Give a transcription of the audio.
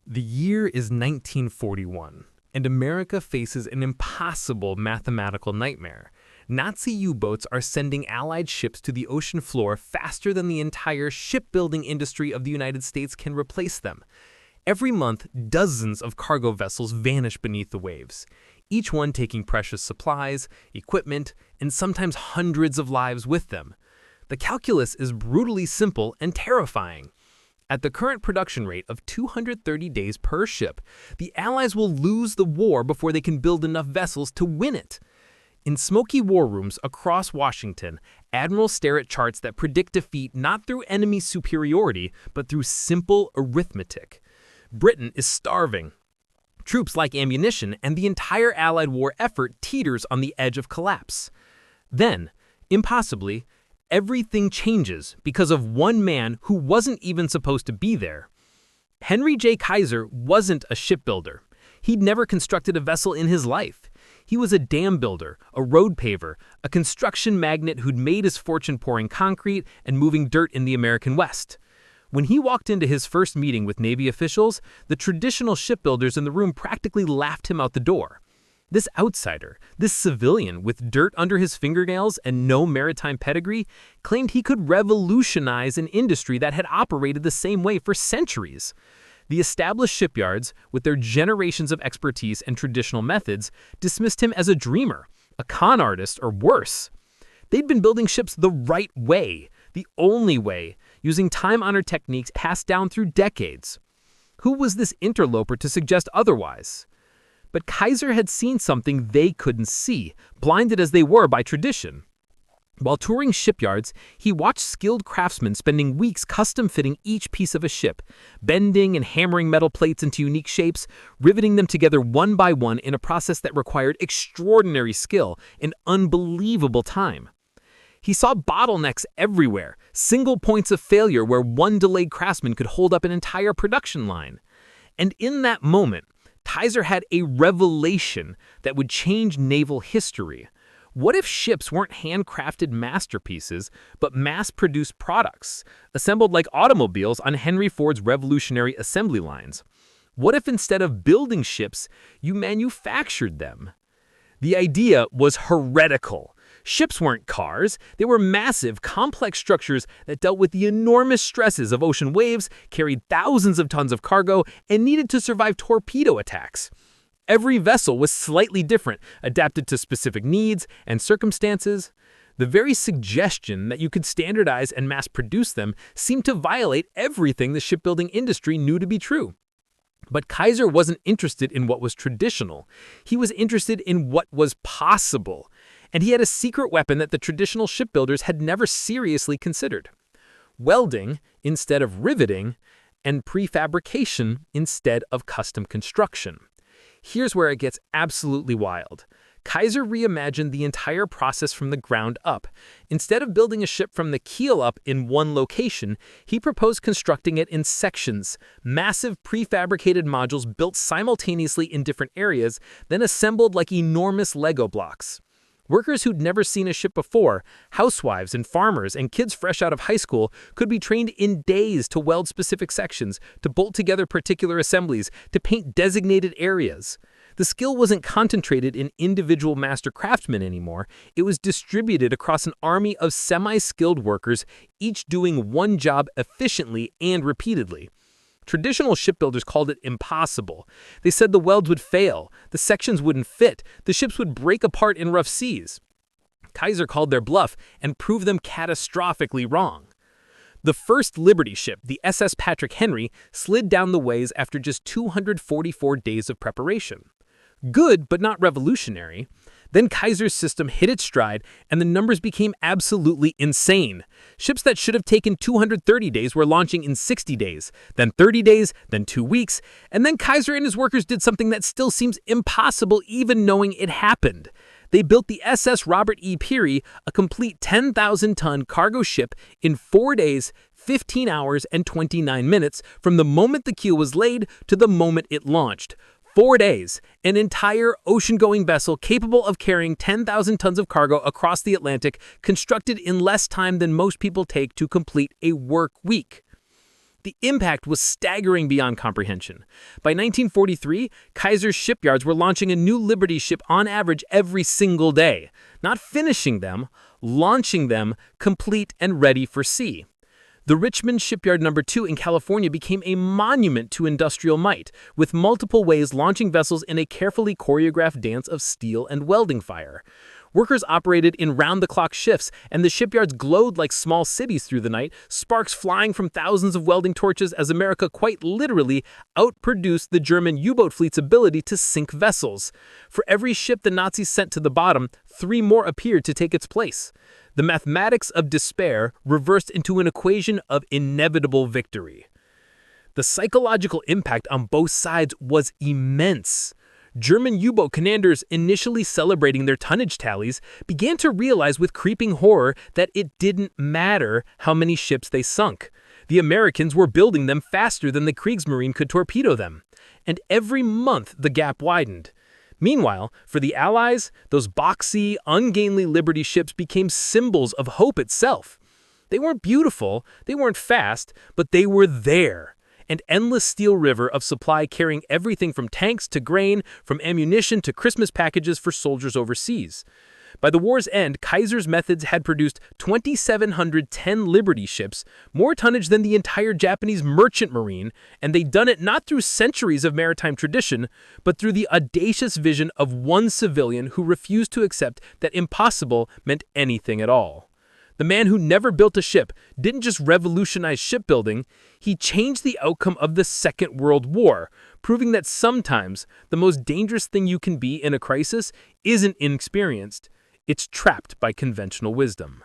The year is 1941, and America faces an impossible mathematical nightmare. Nazi U-boats are sending Allied ships to the ocean floor faster than the entire shipbuilding industry of the United States can replace them. Every month, dozens of cargo vessels vanish beneath the waves, each one taking precious supplies, equipment, and sometimes hundreds of lives with them. The calculus is brutally simple and terrifying. At the current production rate of 230 days per ship, the Allies will lose the war before they can build enough vessels to win it. In smoky war rooms across Washington, admirals stare at charts that predict defeat not through enemy superiority, but through simple arithmetic. Britain is starving. Troops lack ammunition, and the entire Allied war effort teeters on the edge of collapse. Then, impossibly, everything changes because of one man who wasn't even supposed to be there. Henry J. Kaiser wasn't a shipbuilder. He'd never constructed a vessel in his life. He was a dam builder, a road paver, a construction magnate who'd made his fortune pouring concrete and moving dirt in the American West. When he walked into his first meeting with Navy officials, the traditional shipbuilders in the room practically laughed him out the door. This outsider, this civilian with dirt under his fingernails and no maritime pedigree, claimed he could revolutionize an industry that had operated the same way for centuries. The established shipyards, with their generations of expertise and traditional methods, dismissed him as a dreamer, a con artist, or worse. They'd been building ships the right way, the only way, using time-honored techniques passed down through decades. Who was this interloper to suggest otherwise? But Kaiser had seen something they couldn't see, blinded as they were by tradition. While touring shipyards, he watched skilled craftsmen spending weeks custom-fitting each piece of a ship, bending and hammering metal plates into unique shapes, riveting them together one by one in a process that required extraordinary skill and unbelievable time. He saw bottlenecks everywhere, single points of failure where one delayed craftsman could hold up an entire production line. And in that moment, Kaiser had a revelation that would change naval history. What if ships weren't handcrafted masterpieces, but mass-produced products, assembled like automobiles on Henry Ford's revolutionary assembly lines? What if instead of building ships, you manufactured them? The idea was heretical. Ships weren't cars. They were massive, complex structures that dealt with the enormous stresses of ocean waves, carried thousands of tons of cargo, and needed to survive torpedo attacks. Every vessel was slightly different, adapted to specific needs and circumstances. The very suggestion that you could standardize and mass-produce them seemed to violate everything the shipbuilding industry knew to be true. But Kaiser wasn't interested in what was traditional. He was interested in what was possible. And he had a secret weapon that the traditional shipbuilders had never seriously considered: welding instead of riveting, and prefabrication instead of custom construction. Here's where it gets absolutely wild. Kaiser reimagined the entire process from the ground up. Instead of building a ship from the keel up in one location, he proposed constructing it in sections, massive prefabricated modules built simultaneously in different areas, then assembled like enormous Lego blocks. Workers who'd never seen a ship before, housewives and farmers and kids fresh out of high school, could be trained in days to weld specific sections, to bolt together particular assemblies, to paint designated areas. The skill wasn't concentrated in individual master craftsmen anymore. It was distributed across an army of semi-skilled workers, each doing one job efficiently and repeatedly. Traditional shipbuilders called it impossible. They said the welds would fail, the sections wouldn't fit, the ships would break apart in rough seas. Kaiser called their bluff and proved them catastrophically wrong. The first Liberty ship, the SS Patrick Henry, slid down the ways after just 244 days of preparation. Good, but not revolutionary. Then Kaiser's system hit its stride, and the numbers became absolutely insane. Ships that should have taken 230 days were launching in 60 days, then 30 days, then 2 weeks, and then Kaiser and his workers did something that still seems impossible even knowing it happened. They built the SS Robert E. Peary, a complete 10,000-ton cargo ship, in 4 days, 15 hours, and 29 minutes from the moment the keel was laid to the moment it launched. 4 days, an entire ocean-going vessel capable of carrying 10,000 tons of cargo across the Atlantic, constructed in less time than most people take to complete a work week. The impact was staggering beyond comprehension. By 1943, Kaiser's shipyards were launching a new Liberty ship on average every single day. Not finishing them, launching them complete and ready for sea. The Richmond Shipyard No. 2 in California became a monument to industrial might, with multiple ways launching vessels in a carefully choreographed dance of steel and welding fire. Workers operated in round-the-clock shifts, and the shipyards glowed like small cities through the night, sparks flying from thousands of welding torches as America quite literally outproduced the German U-boat fleet's ability to sink vessels. For every ship the Nazis sent to the bottom, 3 more appeared to take its place. The mathematics of despair reversed into an equation of inevitable victory. The psychological impact on both sides was immense. German U-boat commanders, initially celebrating their tonnage tallies, began to realize with creeping horror that it didn't matter how many ships they sunk. The Americans were building them faster than the Kriegsmarine could torpedo them. And every month the gap widened. Meanwhile, for the Allies, those boxy, ungainly Liberty ships became symbols of hope itself. They weren't beautiful, they weren't fast, but they were there. An endless steel river of supply carrying everything from tanks to grain, from ammunition to Christmas packages for soldiers overseas. By the war's end, Kaiser's methods had produced 2,710 Liberty ships, more tonnage than the entire Japanese merchant marine, and they'd done it not through centuries of maritime tradition, but through the audacious vision of one civilian who refused to accept that impossible meant anything at all. The man who never built a ship didn't just revolutionize shipbuilding, he changed the outcome of the Second World War, proving that sometimes the most dangerous thing you can be in a crisis isn't inexperienced, it's trapped by conventional wisdom.